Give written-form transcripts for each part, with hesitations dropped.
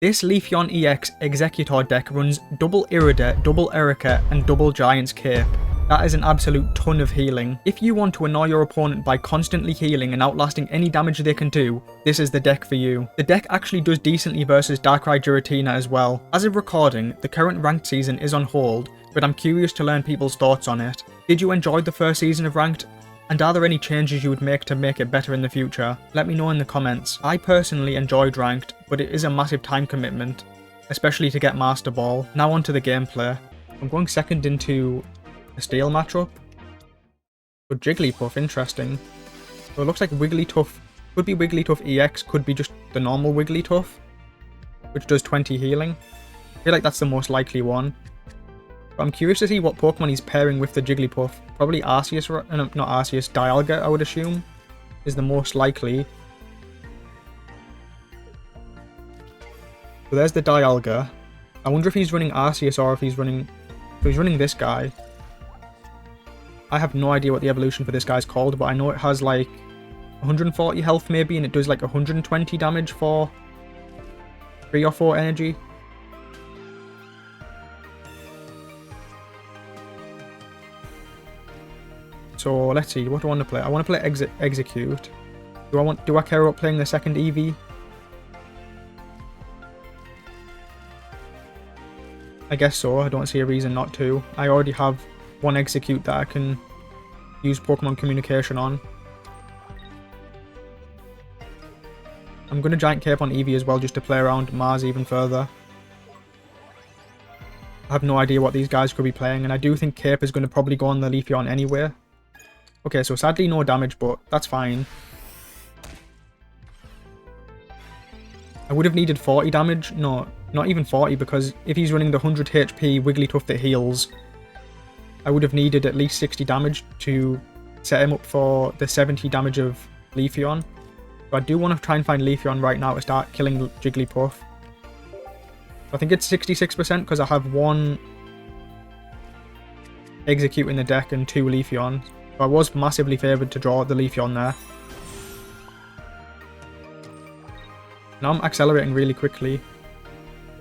This Leafeon EX Executor deck runs double Irida, double Erica, and double Giant's Cape. That is an absolute ton of healing. If you want to annoy your opponent by constantly healing and outlasting any damage they can do, this is the deck for you. The deck actually does decently versus Darkrai Giratina as well. As of recording, the current ranked season is on hold, but I'm curious to learn people's thoughts on it. Did you enjoy the first season of ranked? And are there any changes you would make to make it better in the future? Let me know in the comments. I personally enjoyed ranked, but it is a massive time commitment, especially to get Master Ball. Now onto the gameplay. I'm going second into a Steel matchup. But Jigglypuff, interesting. So it looks like Wigglytuff, could be Wigglytuff EX, could be just the normal Wigglytuff, which does 20 healing. I feel like that's the most likely one. But I'm curious to see what Pokemon he's pairing with the Jigglypuff. Probably Arceus, not Arceus, Dialga, I would assume, is the most likely. So there's the Dialga. I wonder if he's running Arceus or if he's running... So he's running this guy. I have no idea what the evolution for this guy's called, but I know it has like 140 health maybe, and it does like 120 damage for 3 or 4 energy. So let's see, what do I want to play? I want to play Execute. Do I care about playing the second EV? I guess so, I don't see a reason not to. I already have one Execute that I can use Pokemon Communication on. I'm going to Giant Cape on Eevee as well just to play around Mars even further. I have no idea what these guys could be playing, and I do think Cape is going to probably go on the Leafeon anyway. Okay, so sadly no damage, but that's fine. I would have needed 40 damage. No, not even 40, because if he's running the 100 HP Wigglytuff that heals, I would have needed at least 60 damage to set him up for the 70 damage of Leafeon. So I do want to try and find Leafeon right now to start killing Jigglypuff. I think it's 66% because I have one Execute in the deck and 2 Leafeon. So I was massively favoured to draw the Leafeon there. Now I'm accelerating really quickly.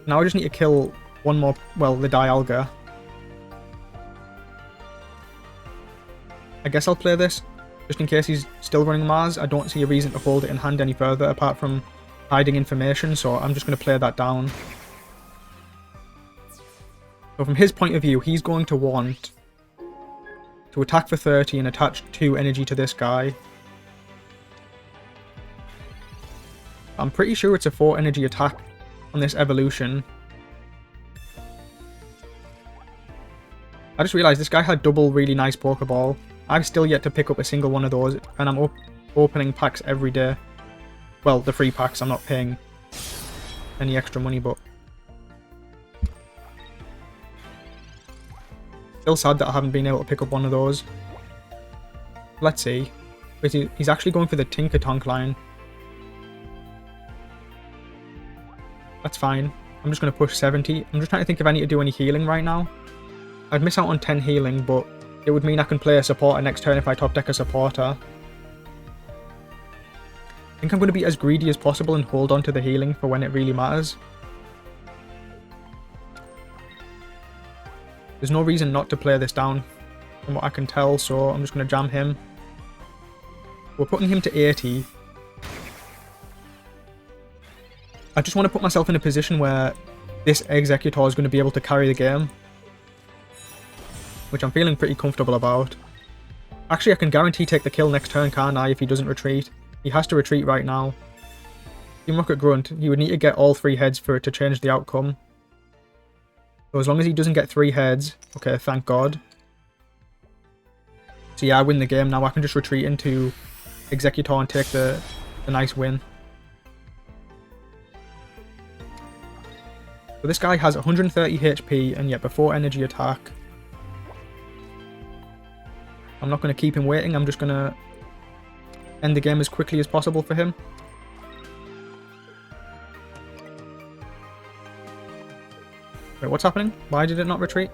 Now I just need to kill one more, well, the Dialga. I guess I'll play this, just in case he's still running Mars. I don't see a reason to hold it in hand any further, apart from hiding information, so I'm just going to play that down. So from his point of view, he's going to want to attack for 30 and attach 2 energy to this guy. I'm pretty sure it's a 4 energy attack on this evolution. I just realised this guy had double really nice Pokeball. I've still yet to pick up a single one of those, and I'm opening packs every day. Well, the free packs, I'm not paying any extra money, but... Still sad that I haven't been able to pick up one of those. Let's see. He's actually going for the Tinkatonk line. That's fine. I'm just going to push 70. I'm just trying to think if I need to do any healing right now. I'd miss out on 10 healing, but it would mean I can play a supporter next turn if I top deck a supporter. I think I'm going to be as greedy as possible and hold on to the healing for when it really matters. There's no reason not to play this down from what I can tell, so I'm just going to jam him. We're putting him to 80. I just want to put myself in a position where this Executor is going to be able to carry the game, which I'm feeling pretty comfortable about. Actually, I can guarantee take the kill next turn, can't I, if he doesn't retreat? He has to retreat right now. Team Rocket Grunt, he would need to get all 3 heads for it to change the outcome. So as long as he doesn't get 3 heads, okay, thank God. So yeah, I win the game now. I can just retreat into Executor and take the nice win. So this guy has 130 HP and yet before energy attack. I'm not going to keep him waiting. I'm just going to end the game as quickly as possible for him. Wait, what's happening? Why did it not retreat?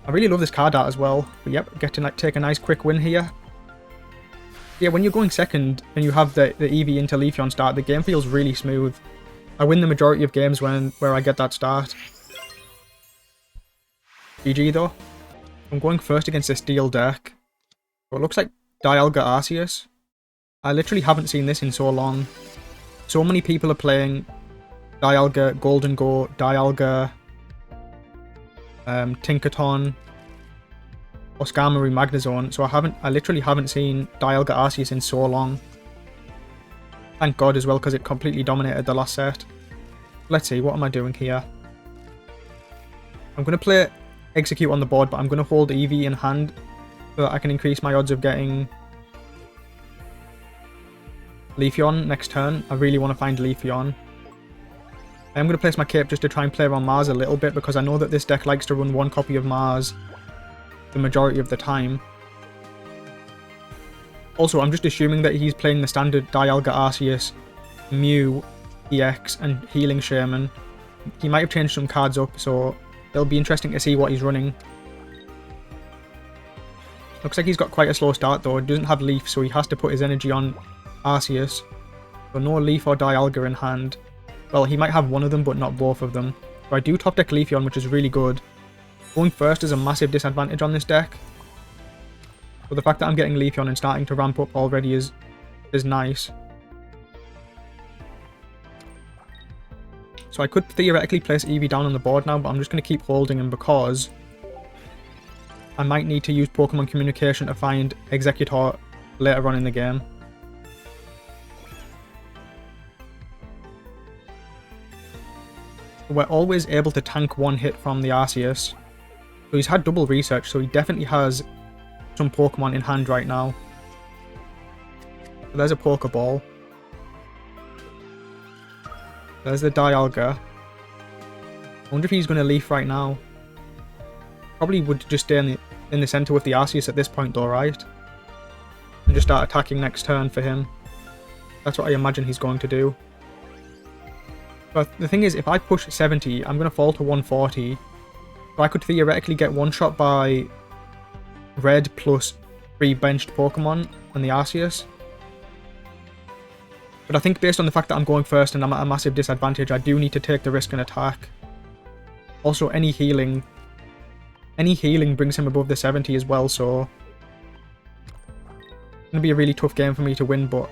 I really love this card art as well. But yep, get to take a nice quick win here. Yeah, when you're going second and you have the EV into Leafeon start, the game feels really smooth. I win the majority of games where I get that start. GG though. I'm going first against this Steel deck. So it looks like Dialga Arceus. I literally haven't seen this in so long. So many people are playing Dialga Golden Go, Dialga Tinkaton, Oscarmaru Magnezone, so I literally haven't seen Dialga Arceus in so long. Thank God as well, because it completely dominated the last set. Let's see, what am I doing here? I'm going to play Execute on the board, but I'm going to hold Eevee in hand so that I can increase my odds of getting Leafeon next turn. I really want to find Leafeon. I'm going to place my cape just to try and play around Mars a little bit, because I know that this deck likes to run one copy of Mars the majority of the time. Also, I'm just assuming that he's playing the standard Dialga Arceus, Mew, EX, and Healing Shaman. He might have changed some cards up, so it'll be interesting to see what he's running. Looks like he's got quite a slow start though. He doesn't have Leaf, so he has to put his energy on Arceus. So no Leaf or Dialga in hand. Well, he might have one of them, but not both of them. So I do top deck Leafeon, which is really good. Going first is a massive disadvantage on this deck. But the fact that I'm getting Leafeon and starting to ramp up already is nice. So I could theoretically place Eevee down on the board now, but I'm just going to keep holding him because I might need to use Pokemon Communication to find Exeggutor later on in the game. We're always able to tank one hit from the Arceus. So he's had double research, so he definitely has some Pokemon in hand right now. So there's a Pokeball. There's the Dialga. I wonder if he's going to Leaf right now. Probably would just stay in the center with the Arceus at this point though, right? And just start attacking next turn for him. That's what I imagine he's going to do. But the thing is, if I push 70, I'm going to fall to 140. So I could theoretically get one shot by Red plus 3 benched Pokemon and the Arceus. But I think based on the fact that I'm going first and I'm at a massive disadvantage, I do need to take the risk and attack. Also, any healing brings him above the 70 as well, so it's going to be a really tough game for me to win, but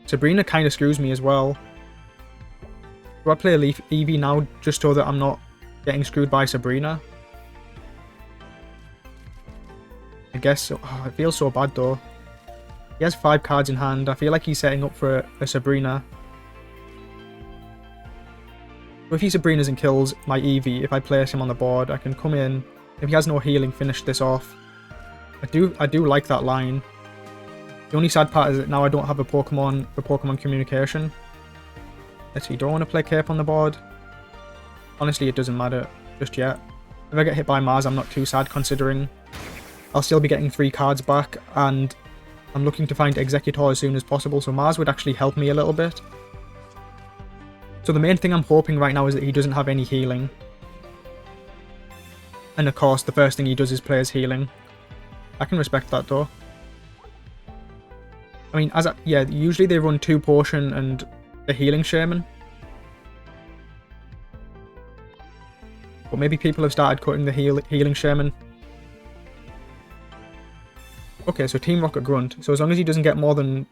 Sabrina kind of screws me as well. Do I play Eevee now just so that I'm not getting screwed by Sabrina? I guess so. Oh, it feels so bad though. He has 5 cards in hand. I feel like he's setting up for a Sabrina. So if he Sabrinas and kills my Eevee, if I place him on the board, I can come in. If he has no healing, finish this off. I do like that line. The only sad part is that now I don't have a Pokemon for Pokemon Communication. Let's see, do I want to play Cape on the board? Honestly, it doesn't matter just yet. If I get hit by Mars, I'm not too sad, considering I'll still be getting 3 cards back, and I'm looking to find Exeggutor as soon as possible, so Mars would actually help me a little bit. So the main thing I'm hoping right now is that he doesn't have any healing. And of course, the first thing he does is play his healing. I can respect that though. I mean, yeah, usually they run 2 Potion and the Healing Shaman. But maybe people have started cutting the Healing Shaman. Okay, so Team Rocket Grunt. So as long as he doesn't get more than...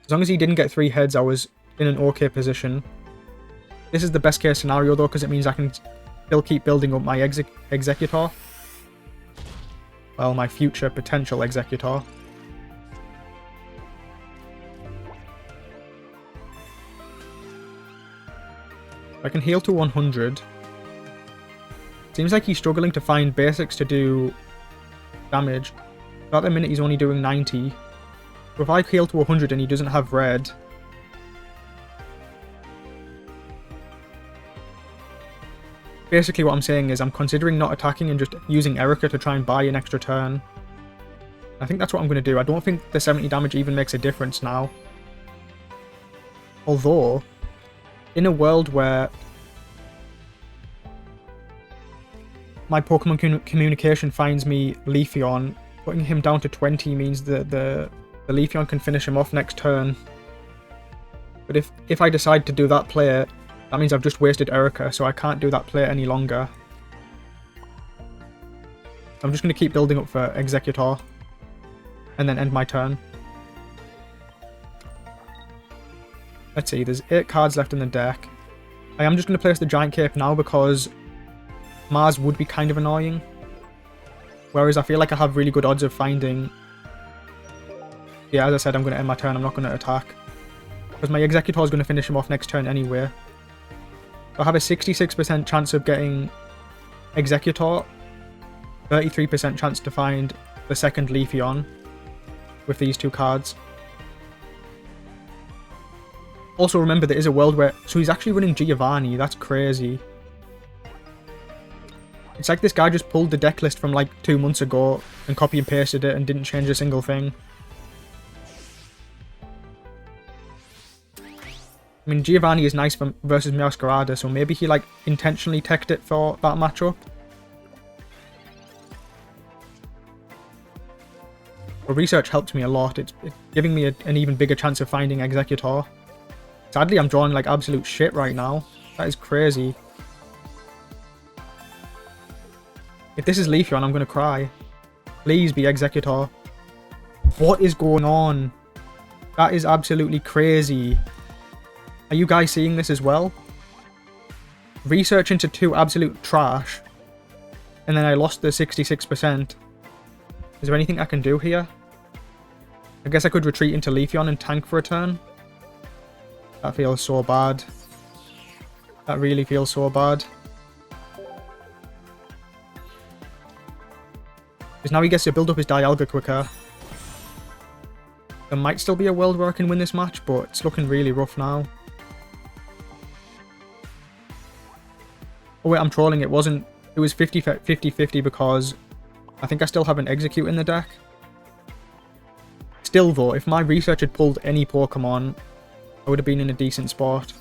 As long as he didn't get 3 heads, I was in an okay position. This is the best case scenario though, because it means I can still keep building up my Exeggutor. Well, my future potential Exeggutor. I can heal to 100. Seems like he's struggling to find basics to do damage. At the minute he's only doing 90. So if I heal to 100 and he doesn't have red... Basically what I'm saying is I'm considering not attacking and just using Erica to try and buy an extra turn. I think that's what I'm going to do. I don't think the 70 damage even makes a difference now. Although, in a world where my Pokemon Communication finds me Leafeon, Putting him down to 20 means that the Leafeon can finish him off next turn. But if I decide to do that play, that means I've just wasted Erica, so I can't do that play any longer. I'm just going to keep building up for Executor, and then end my turn. Let's see, there's 8 cards left in the deck. I am just going to place the Giant Cape now because Mars would be kind of annoying. Whereas I feel like I have really good odds of finding... Yeah, as I said, I'm going to end my turn, I'm not going to attack. Because my Executor is going to finish him off next turn anyway. So I have a 66% chance of getting Executor, 33% chance to find the second Leafeon with these 2 cards. Also remember, there is a world where... So he's actually running Giovanni, that's crazy. It's like this guy just pulled the deck list from like 2 months ago and copy and pasted it and didn't change a single thing. I mean, Giovanni is nice for versus Meowscarada, so maybe he like intentionally teched it for that matchup. But research helped me a lot. It's giving me an even bigger chance of finding Executor. Sadly, I'm drawing like absolute shit right now. That is crazy. If this is Leafeon, I'm going to cry. Please be Executor. What is going on? That is absolutely crazy. Are you guys seeing this as well? Research into 2 absolute trash. And then I lost the 66%. Is there anything I can do here? I guess I could retreat into Leafeon and tank for a turn. That feels so bad. That really feels so bad. Because now he gets to build up his Dialga quicker. There might still be a world where I can win this match, but it's looking really rough now. Oh wait, I'm trolling. It wasn't... It was 50-50 because I think I still have an Execute in the deck. Still though, if my research had pulled any Pokemon, I would have been in a decent spot.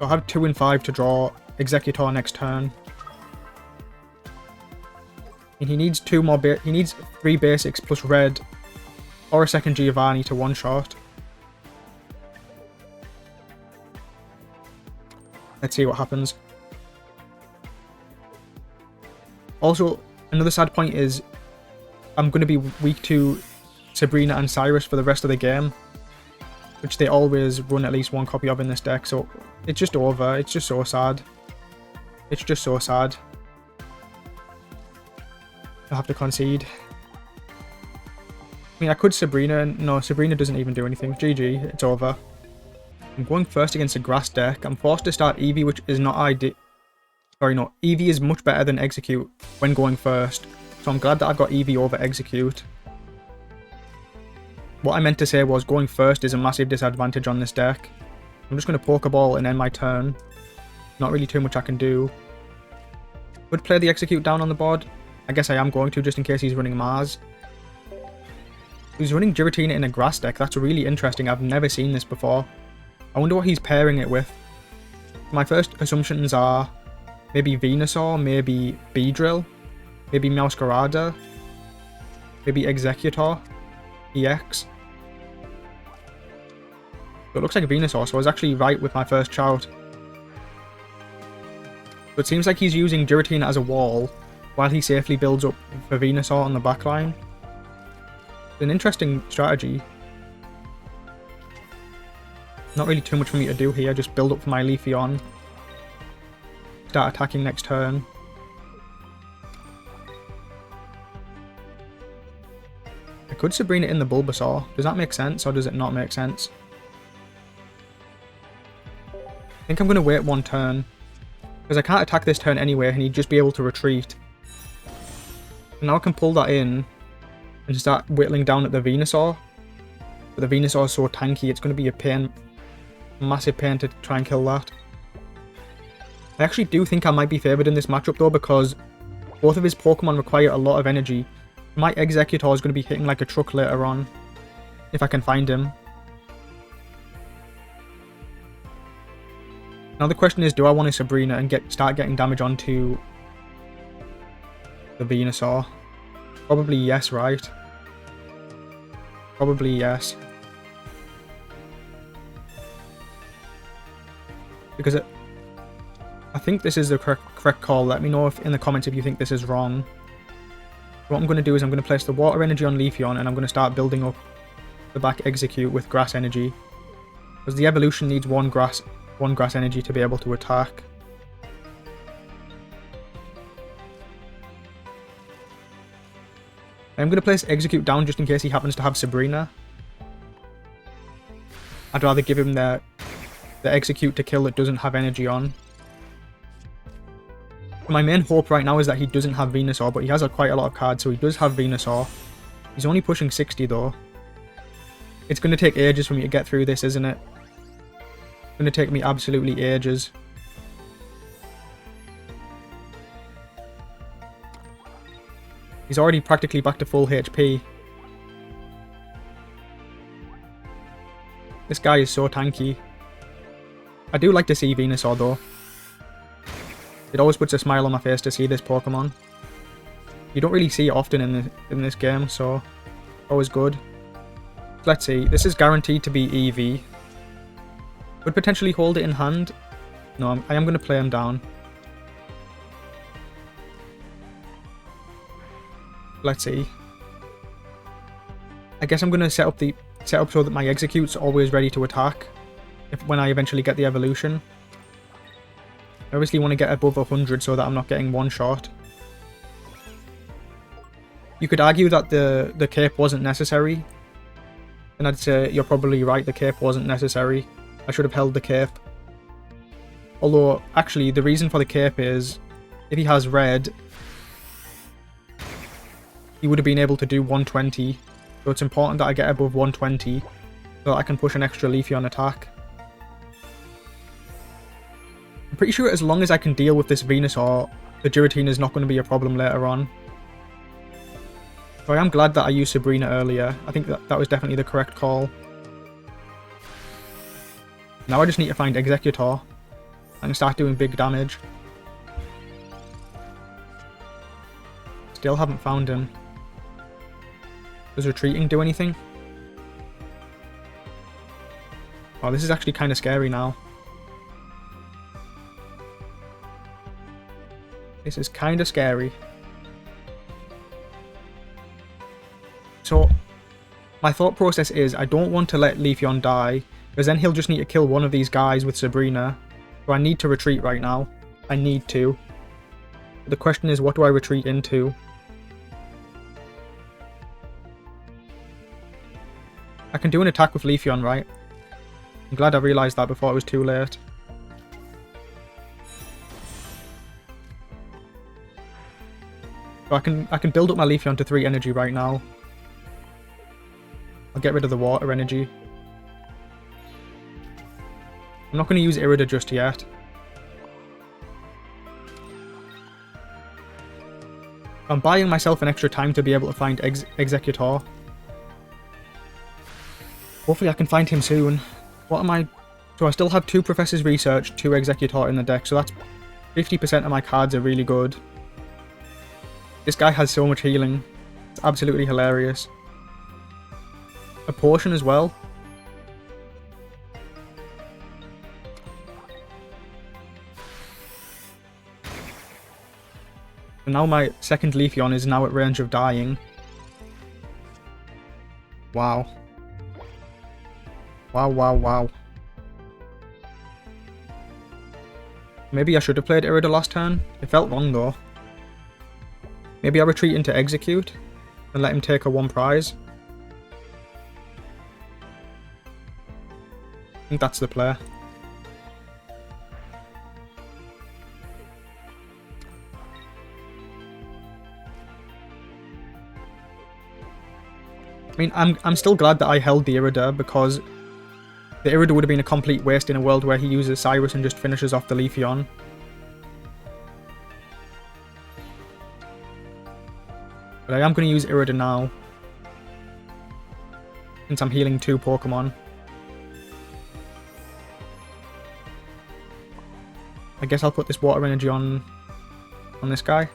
I'll have 2 and 5 to draw Executor next turn. And he needs 2 more he needs 3 basics plus red or a second Giovanni to one-shot. Let's see what happens. Also, another sad point is I'm going to be weak to Sabrina and Cyrus for the rest of the game, which they always run at least 1 copy of in this deck, so it's just over. It's just so sad. It's just so sad. I have to concede. I mean, I could Sabrina. No, Sabrina doesn't even do anything. GG, it's over. I'm going first against a grass deck. I'm forced to start Eevee, which is not ideal. Sorry, no. Eevee is much better than Execute when going first. So I'm glad that I've got Eevee over Execute. What I meant to say was going first is a massive disadvantage on this deck. I'm just going to Pokeball and end my turn. Not really too much I can do. Would play the Execute down on the board. I guess I am going to, just in case he's running Mars. He's running Giratina in a grass deck. That's really interesting. I've never seen this before. I wonder what he's pairing it with. My first assumptions are maybe Venusaur, maybe Beedrill, maybe Meowscarada, maybe Executor, EX. But it looks like Venusaur, so I was actually right with my first shout. But it seems like he's using Giratina as a wall while he safely builds up for Venusaur on the backline. It's an interesting strategy. Not really too much for me to do here, just build up for my Leafeon. Start attacking next turn. I could Sabrina in the Bulbasaur. Does that make sense, or does it not make sense? I think I'm going to wait 1 turn. Because I can't attack this turn anyway, and he'd just be able to retreat. And now I can pull that in and start whittling down at the Venusaur. But the Venusaur is so tanky, it's going to be a pain. Massive pain to try and kill that. I actually do think I might be favoured in this matchup though, because both of his Pokemon require a lot of energy. My Executor is going to be hitting like a truck later on, if I can find him. Now the question is, do I want a Sabrina and start getting damage onto the Venusaur? Probably yes, right? Probably yes. Because I think this is the correct call. Let me know in the comments if you think this is wrong. What I'm going to do is I'm going to place the water energy on Leafeon and I'm going to start building up the back execute with grass energy. Because the evolution needs one grass energy to be able to attack. I'm going to place execute down just in case he happens to have Sabrina. I'd rather give him the execute to kill that doesn't have energy on. My main hope right now is that he doesn't have Venusaur, but he has quite a lot of cards, so he does have Venusaur. He's only pushing 60 though. It's going to take ages for me to get through this, isn't it? It's going to take me absolutely ages. He's already practically back to full HP. This guy is so tanky. I do like to see Venusaur though. It always puts a smile on my face to see this Pokemon. You don't really see it often in this game, so always good. Let's see. This is guaranteed to be EV. Could potentially hold it in hand. No, I am going to play him down. Let's see. I guess I'm going to set up so that my execute's always ready to attack when I eventually get the evolution. I obviously want to get above 100 so that I'm not getting one shot. You could argue that the cape wasn't necessary. And I'd say you're probably right, the cape wasn't necessary. I should have held the cape. Although, actually, the reason for the cape is, if he has red, he would have been able to do 120. So it's important that I get above 120 so that I can push an extra Leafeon attack. I'm pretty sure as long as I can deal with this Venusaur, the Giratina is not going to be a problem later on. So I am glad that I used Sabrina earlier. I think that was definitely the correct call. Now I just need to find Executor and start doing big damage. Still haven't found him. Does retreating do anything? Oh, this is actually kind of scary now. This is kind of scary. So, my thought process is I don't want to let Leafeon die, because then he'll just need to kill one of these guys with Sabrina. So I need to retreat right now. I need to. The question is, what do I retreat into? I can do an attack with Leafeon, right? I'm glad I realised that before it was too late. So I can build up my Leafeon to 3 energy right now. I'll get rid of the water energy. I'm not going to use Irida just yet. I'm buying myself an extra time to be able to find Executor. Hopefully I can find him soon. What am I... So I still have 2 Professor's Research, 2 Executor in the deck, so that's 50% of my cards are really good. This guy has so much healing. It's absolutely hilarious. A potion as well. So now my second Leafeon is now at range of dying. Wow. Wow, wow, wow. Maybe I should have played Irida last turn. It felt wrong though. Maybe I retreat into Execute and let him take a 1 prize. I think that's the play. I mean, I'm still glad that I held the Irida, because the Irida would have been a complete waste in a world where he uses Cyrus and just finishes off the Leafeon. But I am going to use Irida now, since I'm healing 2 Pokemon. I guess I'll put this water energy on this guy.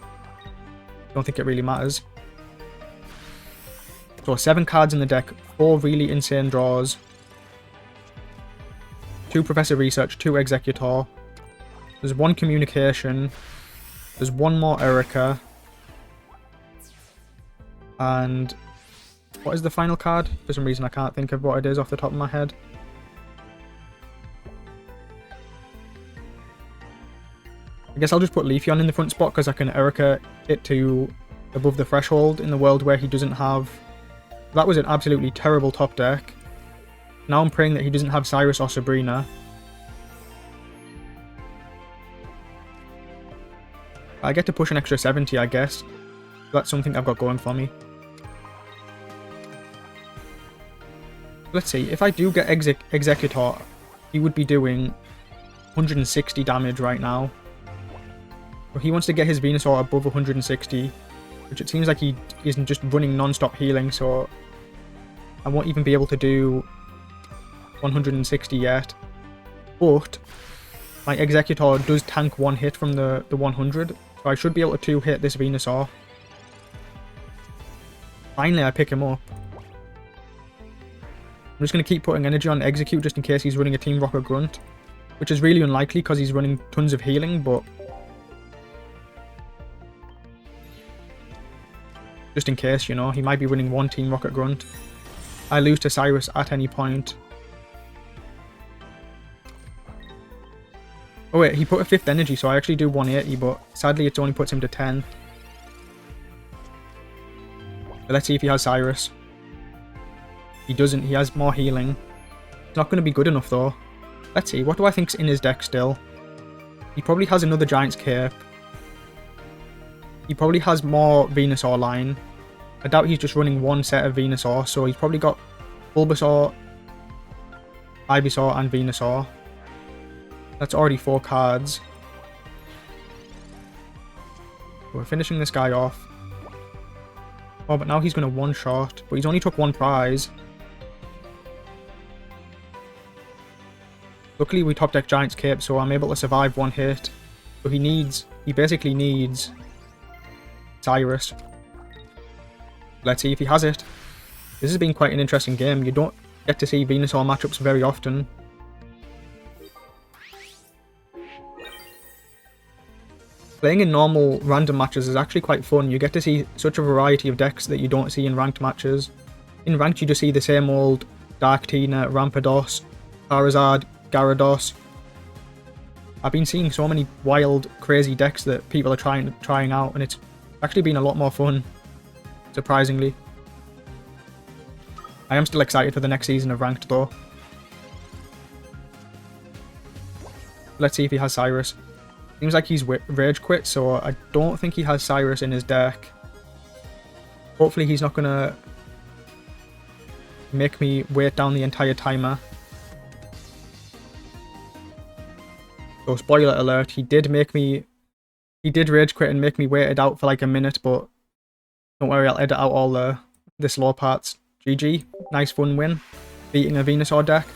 Don't think it really matters. So 7 cards in the deck, 4 really insane draws, 2 Professor Research, 2 Executor. There's 1 Communication. There's 1 more Erica. And what is the final card? For some reason I can't think of what it is off the top of my head. I guess I'll just put Leafeon in the front spot because I can Erica it to above the threshold in the world where he doesn't have... That was an absolutely terrible top deck. Now I'm praying that he doesn't have Cyrus or Sabrina. I get to push an extra 70, I guess. That's something I've got going for me. Let's see, if I do get Executor, he would be doing 160 damage right now. But he wants to get his Venusaur above 160, which it seems like he isn't just running non-stop healing, so I won't even be able to do 160 yet. But my Executor does tank 1 hit from the 100, so I should be able to 2-hit this Venusaur. Finally, I pick him up. I'm just going to keep putting energy on Execute just in case he's running a Team Rocket Grunt, which is really unlikely because he's running tons of healing, but just in case, you know, he might be running 1 Team Rocket Grunt. I lose to Cyrus at any point. Oh wait, he put a 5th energy, so I actually do 180, but sadly it only puts him to 10. But let's see if he has Cyrus. He doesn't, he has more healing. It's not going to be good enough though. Let's see, what do I think's in his deck still? He probably has another Giant's Cape. He probably has more Venusaur line. I doubt he's just running 1 set of Venusaur, so he's probably got Bulbasaur, Ivysaur and Venusaur. That's already 4 cards. We're finishing this guy off. Oh, but now he's going to one-shot, but he's only took 1 prize. Luckily we top deck Giant's Cape, so I'm able to survive 1 hit. So he basically needs Cyrus. Let's see if he has it. This has been quite an interesting game. You don't get to see Venusaur matchups very often. Playing in normal random matches is actually quite fun. You get to see such a variety of decks that you don't see in ranked matches. In ranked you just see the same old Darktina, Rampardos, Charizard, Gyarados. I've been seeing so many wild, crazy decks that people are trying out, and it's actually been a lot more fun, surprisingly. I am still excited for the next season of ranked though. Let's see if he has Cyrus. Seems like he's rage quit, so I don't think he has Cyrus in his deck. Hopefully he's not gonna make me wait down the entire timer. So spoiler alert, he did rage quit and make me wait it out for like a minute, but don't worry, I'll edit out all the slow parts. GG, nice fun win, beating a Venusaur deck.